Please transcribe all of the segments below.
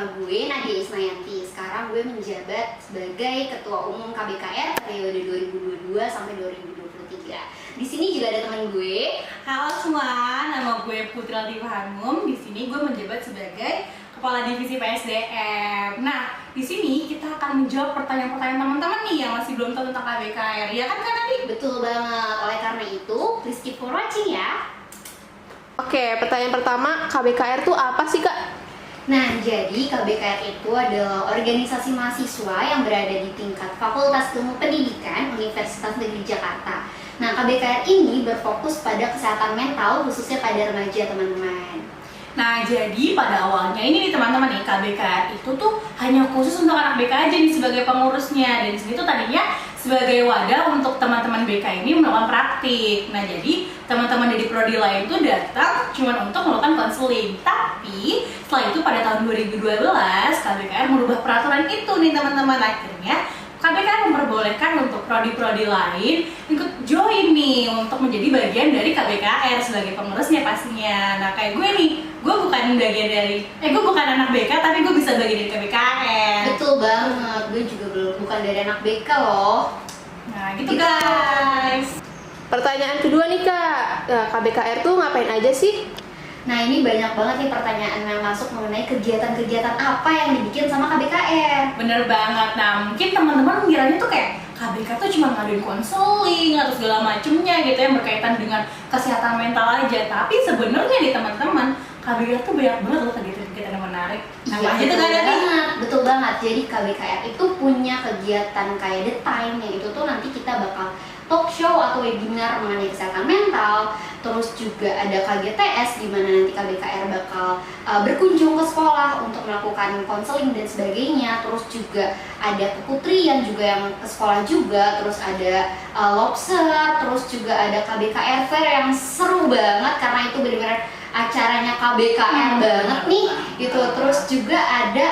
nama gue Nadia Ismayanti. Sekarang gue menjabat sebagai Ketua Umum KBKR periode 2022 sampai 2023. Di sini juga ada teman gue. Halo semua, nama gue Putri Latifa Hanum. Di sini gue menjabat sebagai Kepala Divisi PSDM. Nah, di sini kita akan menjawab pertanyaan-pertanyaan teman-teman nih yang masih belum tahu tentang KBKR. Ya kan Nadia? Betul banget. Oleh karena itu, please keep for watching ya. Oke, pertanyaan pertama, KBKR itu apa sih, Kak? Nah, jadi KBKR itu adalah organisasi mahasiswa yang berada di tingkat Fakultas Ilmu Pendidikan Universitas Negeri Jakarta. Nah, KBKR ini berfokus pada kesehatan mental khususnya pada remaja, teman-teman. Nah, jadi pada awalnya ini nih teman-teman nih, KBKR itu tuh hanya khusus untuk anak BK aja nih sebagai pengurusnya. Dan di sini tuh tadinya sebagai wadah untuk teman-teman BK ini melakukan praktik. Nah, jadi teman-teman dari prodi lain tuh datang cuma untuk melakukan konseling. Tapi setelah itu pada tahun 2012 KBKR merubah peraturan itu nih teman-teman. Akhirnya KBKR memperbolehkan untuk prodi-prodi lain ikut join nih untuk menjadi bagian dari KBKR sebagai pengurusnya pastinya. Nah, kayak gue nih, gue bukan bagian dari gue bukan anak BK tapi gue bisa bagian dari KBKR. Betul banget, gue juga bukan dari anak BK loh. Nah, gitu guys. Pertanyaan kedua nih, Kak. Nah, KBKR tuh ngapain aja sih? Nah, ini banyak banget nih pertanyaan yang masuk mengenai kegiatan-kegiatan apa yang dibikin sama KBKR. Bener banget. Nah, mungkin teman-teman ngiranya tuh kayak KBK tuh cuma ngadain konseling atau segala macemnya gitu yang berkaitan dengan kesehatan mental aja. Tapi sebenarnya nih teman-teman, KBKR tuh banyak banget loh kegiatan-kegiatan yang menarik. Nah, Iya, itu kan banget, betul banget. Jadi KBKR itu punya kegiatan kayak The Time yang itu tuh nanti kita bakal talk show atau webinar mengenai kesehatan mental. Terus juga ada KGTS di mana nanti KBKR bakal berkunjung ke sekolah untuk melakukan konseling dan sebagainya. Terus juga ada keputrian juga yang ke sekolah juga. Terus ada lobster. Terus juga ada KBKR Fair yang seru banget karena itu benar-benar acaranya KBKR banget nih gitu. Terus juga ada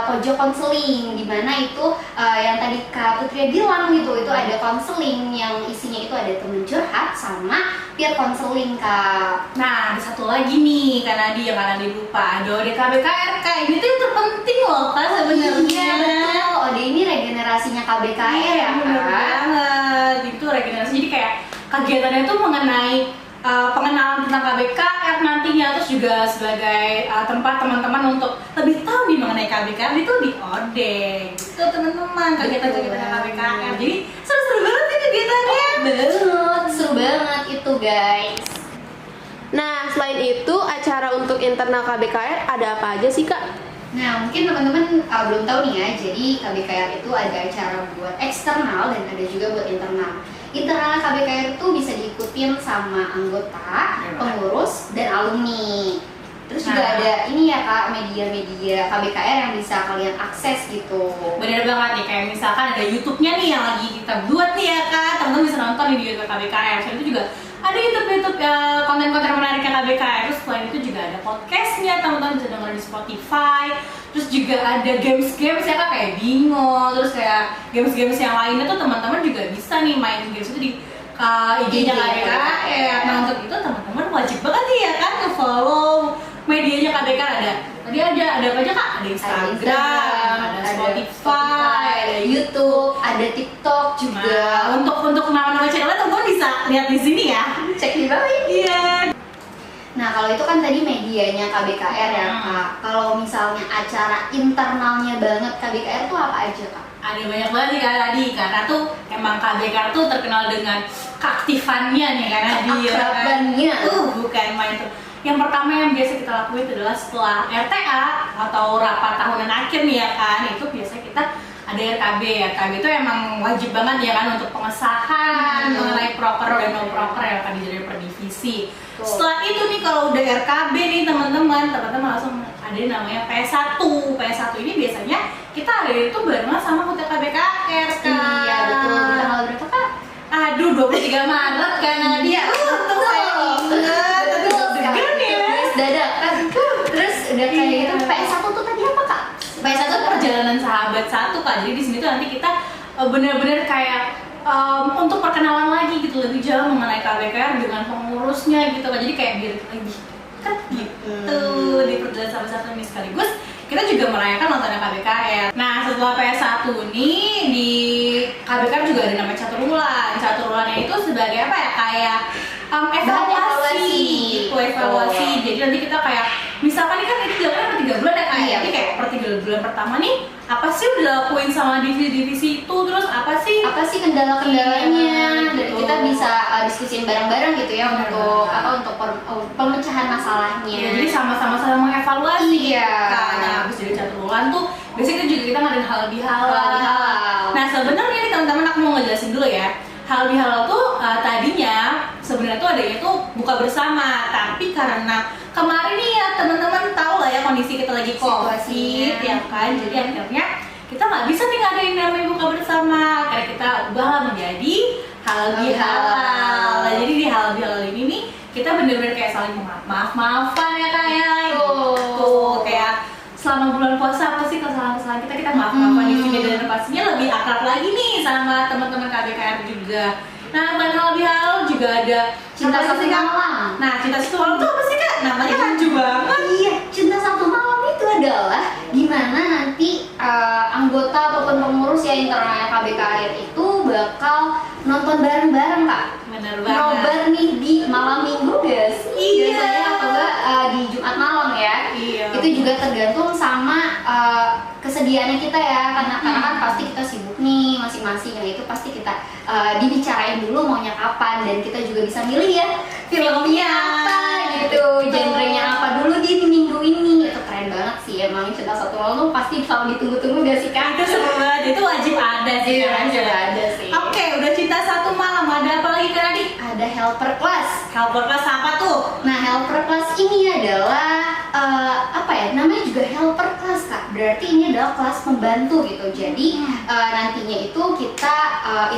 pojok konseling di mana itu yang tadi Kak Putri bilang gitu, itu ada konseling yang isinya itu ada temen curhat sama peer konseling, Kak. Nah, ada satu lagi nih, karena dia yang lupa. Ada OD KBKR, Kak. Ini tuh yang terpenting loh, Kak, sebenarnya. Iya, betul. OD ini regenerasinya KBKR ya, Bener Kak. banget. Itu regenerasi. Jadi kayak kegiatannya tuh mengenai pengenalan tentang KBKR nantinya, terus juga sebagai tempat teman-teman untuk lebih tahu nih mengenai KBKR itu di OD gitu teman-teman, kegiatan-kegiatan KBKR. Jadi seru-seru banget nih kegiatannya. Banget, seru banget itu guys. Nah, selain itu, acara untuk internal KBKR ada apa aja sih, Kak? Nah, mungkin teman-teman belum tahu nih ya, jadi KBKR itu ada acara buat eksternal dan ada juga buat internal. Internal KBKR itu bisa diikutin sama anggota, pengurus, dan alumni. Terus juga ada ini ya Kak, media-media KBKR yang bisa kalian akses gitu. Bener banget nih, kayak misalkan ada YouTube-nya nih yang lagi kita buat nih ya Kak, teman-teman bisa nonton nih di YouTube KBKR. Selain itu juga ada YouTube konten-konten menariknya KBKR. Terus selain itu juga ada podcastnya, teman-teman bisa dengerin di Spotify. Terus juga ada games-games ya Kak, kayak bingo. Terus kayak games-games yang lainnya tuh teman-teman juga bisa nih main games itu di IG-nya KBKR. Nah, untuk itu teman-teman wajib banget nih ya kan nge-follow medianya KBKR. Tadi ada apa aja Kak? Ada Instagram, ada Spotify, ada YouTube, ada TikTok juga. Nah, untuk nama-nama channelnya teman-teman bisa lihat di sini ya. Cek di bawah. Iya. Nah, kalau itu kan tadi medianya KBKR ya Kak. Kalau misalnya acara internalnya banget KBKR tuh apa aja Kak? Ada banyak banget nih Kak tadi, karena tuh emang KBKR tuh terkenal dengan keaktifannya nih karena dia Keakrabannya. Bukan main tuh. Yang pertama yang biasa kita lakuin itu adalah setelah RTA atau rapat tahunan akhir nih ya kan, itu biasanya kita ada RKB. RKB itu emang wajib banget ya kan untuk pengesahan mengenai proker dan non proker yang akan dijadikan per divisi. Setelah itu nih kalau udah RKB nih teman-teman langsung ada yang namanya PS1. PS1 ini biasanya kita ada itu barengan sama hotel KBKR kan. Iya betul. Di tanggal berapa Kak? Aduh, 23 Maret kan Nadia. Tuh saya ingat. Deg-degan ya. Dadakan. Terus udah kayak gitu. PS1 tuh tadi apa Kak? PS1 perjalanan sahabat satu Kak. Jadi di sini tuh nanti kita benar-benar kayak untuk perkenalan lagi gitu lebih jauh mengenai KBKR dengan pengurusnya gitu Kak. Jadi kayak biar lagi kan gitu di perjalanan sahabat satu ini sekaligus kita juga merayakan nontonnya KBKR. Nah setelah PS1 nih di KBKR juga ada namanya catur bulan. Catur bulannya itu sebagai apa ya, kayak evaluasi. Jadi nanti kita kayak misalkan ini kan itu dilakukan per 3 bulan ya kayak. Iya, Jadi kayak per 3 bulan pertama nih apa sih udah dilakuin sama divisi-divisi itu, terus apa sih kendala-kendalanya, dan Gitu. kita bisa diskusin bareng-bareng gitu ya Benar untuk banget. pemecahan masalahnya. Ya, jadi sama-sama saling mengevaluasi. Iya. Karena habis dari catur bulan tuh biasanya juga kita ngadain halal bihalal. Halal bihalal. Nah sebenarnya nih teman-teman aku mau ngejelasin dulu ya. Halal bihalal tuh tadinya sebenarnya tuh adanya tuh buka bersama, tapi karena kemarin nih ya teman-teman tahu lah ya kondisi kita lagi COVID Situasinya. ya kan, jadi akhirnya kita nggak bisa nih ngadain namanya buka bersama, karena kita ubah menjadi halal bihalal. Nah, jadi di halal bihalal ini nih kita bener-bener kayak saling maaf-maafan ya kayak gitu, kayak selama bulan puasa apa sih kesalahan-kesalahan kita maaf-maafan di sini, dan pastinya lebih akrab lagi nih sama teman-teman KBKR juga. Nah, selain halal bihalal juga ada Cinta apa Satu sih, Kak? Malam. Nah, cinta satu malam tuh apa sih Kak? Namanya rancu banget. Iya, cinta satu malam itu adalah gimana nanti anggota ataupun pengurus ya internalnya KBKR itu bakal nonton bareng-bareng Kak. Bener banget. Nobar nih di malam minggu gak sih? Iya. Biasanya atau enggak di Jumat malam ya. Iya. Itu juga tergantung sama kesediaannya kita ya, karena kan pasti kita sibuk nih masing-masing. Nah itu pasti kita dibicarain dulu maunya kapan, dan kita juga bisa milih ya filmnya apa gitu, genrenya apa dulu di minggu ini. Itu keren banget sih, emang cinta satu malam tuh pasti selalu ditunggu-tunggu gak sih Kak? Itu seru banget, itu wajib ada sih. Iya, Kak. wajib ada sih. Oke, udah cinta satu malam, ada apa lagi Kak tadi? Ada helper class. Helper kelas apa tuh? Nah, helper class ini adalah apa ya? Namanya juga helper class Kak. Berarti ini adalah kelas pembantu gitu. Jadi nantinya itu kita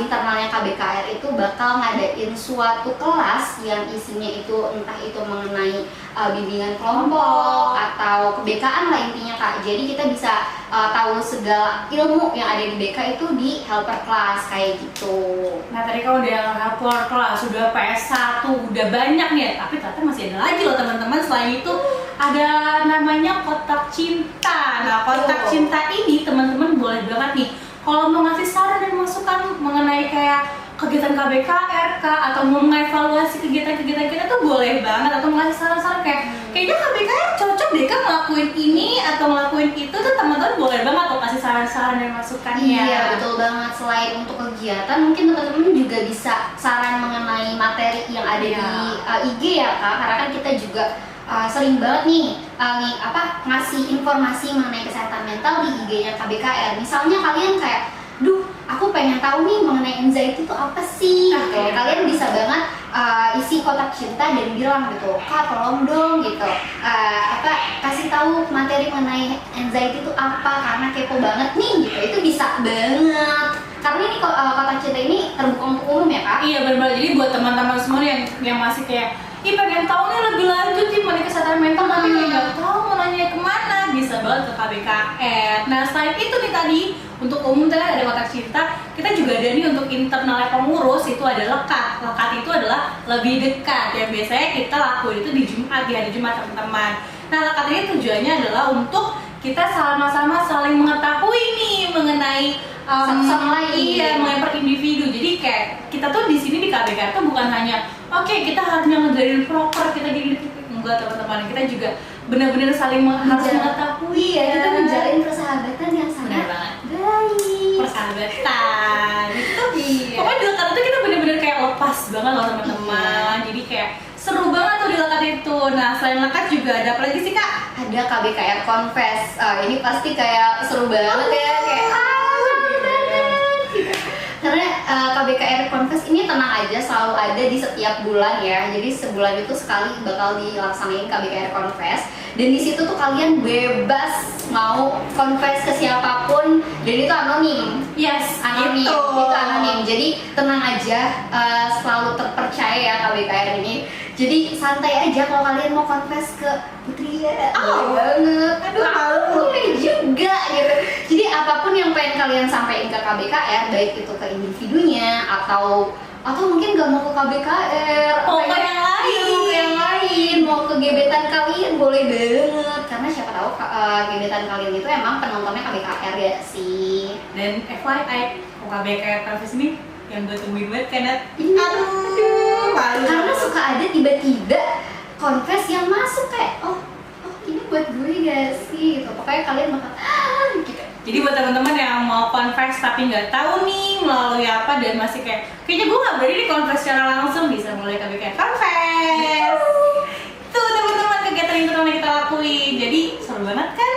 internalnya KBKR itu bakal ngadain suatu kelas yang isinya itu entah itu mengenai bimbingan kelompok atau kebekaan lah intinya Kak. Jadi kita bisa tahu segala ilmu yang ada di BK itu di helper class kayak gitu. Nah tadi kan udah helper kelas, udah PS1, udah banyak nih, tapi ternyata masih ada lagi loh teman-teman. Selain itu ada namanya kotak cinta. Nah kotak cinta ini teman-teman boleh banget nih kalau mau ngasih saran dan masukan mengenai kayak kegiatan KBKR atau mau mengevaluasi kegiatan-kegiatan kita tuh boleh banget, atau mau ngasih saran-saran kayak kayaknya KBKR cocok deh kan ngelakuin ini atau ngelakuin itu, tuh teman-teman boleh banget tuh kasih saran-saran dan masukannya. Iya betul banget. Selain untuk kegiatan, mungkin teman-teman juga bisa saran mengenai materi yang ada Iya. di IG ya Kak, karena kan kita juga sering banget nih ngasih informasi mengenai kesehatan mental di IG-nya KBKR. Misalnya kalian kayak, duh aku pengen tahu nih mengenai anxiety itu apa sih gitu. Kalian bisa banget isi kotak cinta dan bilang gitu, Kak tolong dong gitu kasih tahu materi mengenai anxiety itu apa, karena kepo banget nih gitu. Itu bisa banget karena ini kotak cinta ini terbuka untuk umum ya Kak. Iya benar-benar, jadi buat teman-teman semua yang masih kayak pengen tahu nih lebih lanjut sih mengenai kesehatan mental tapi kayak nggak tahu mau nanya kemana, bisa banget ke KBKR. Nah selain itu nih tadi untuk umum tadi ada kotak cinta, kita juga ada nih untuk internalnya pengurus itu ada lekat. Lekat itu adalah lebih dekat yang biasanya kita lakuin itu di hari Jumat teman-teman. Nah lekat ini tujuannya adalah untuk kita sama-sama saling mengetahui nih mengenai Satu sama lain. Iya, mengenai per individu. Jadi kayak kita tuh di sini di KBKR tuh bukan hanya oke, kita hanya ngejarin proper kita gini, enggak teman-teman, kita juga benar-benar saling harus mengetahui Iya, ya. kita menjalin persahabatan yang sangat Benar banget. baik. Persahabatan itu Iya. pokoknya di lekat itu kita benar-benar kayak lepas banget loh teman-teman. Jadi kayak seru banget tuh di lekat itu. Nah selain lekat juga ada apa lagi sih Kak? Ada KBKR Confess. Ini pasti kayak seru banget ya, kayak karena KBKR Confess ini tenang aja selalu ada di setiap bulan ya. Jadi sebulan itu sekali bakal dilaksanain KBKR Confess. Dan di situ tuh kalian bebas mau confess ke siapapun, dan itu anonim. Yes, Anonim, itu. itu anonim. Jadi tenang aja, selalu terpercaya ya KBKR ini. Jadi santai aja kalau kalian mau confess ke Putri ya. Oh. Boleh banget. Aduh, malu. Boleh juga gitu. Jadi apapun yang pengen kalian sampaikan ke KBKR, baik itu ke individunya atau mungkin gak mau ke KBKR, Mau ke yang lain. Iya, mau ke yang lain ngapain, mau ke gebetan kalian boleh banget, karena siapa tahu gebetan kalian itu emang penontonnya KBKR ya sih. Dan FYI, KBKR Confess ini yang gue tungguin banget karena Aduh, malu. karena suka ada tiba-tiba confess yang masuk kayak oh ini buat gue gak sih gitu. Pokoknya kalian bakal gitu. Jadi buat teman-teman yang mau confess tapi nggak tahu nih melalui apa dan masih kayaknya gue nggak berani di confess secara langsung, bisa mulai KBKR Confess. Tuh teman-teman kegiatan internal yang kita lakuin. Jadi seru banget kan?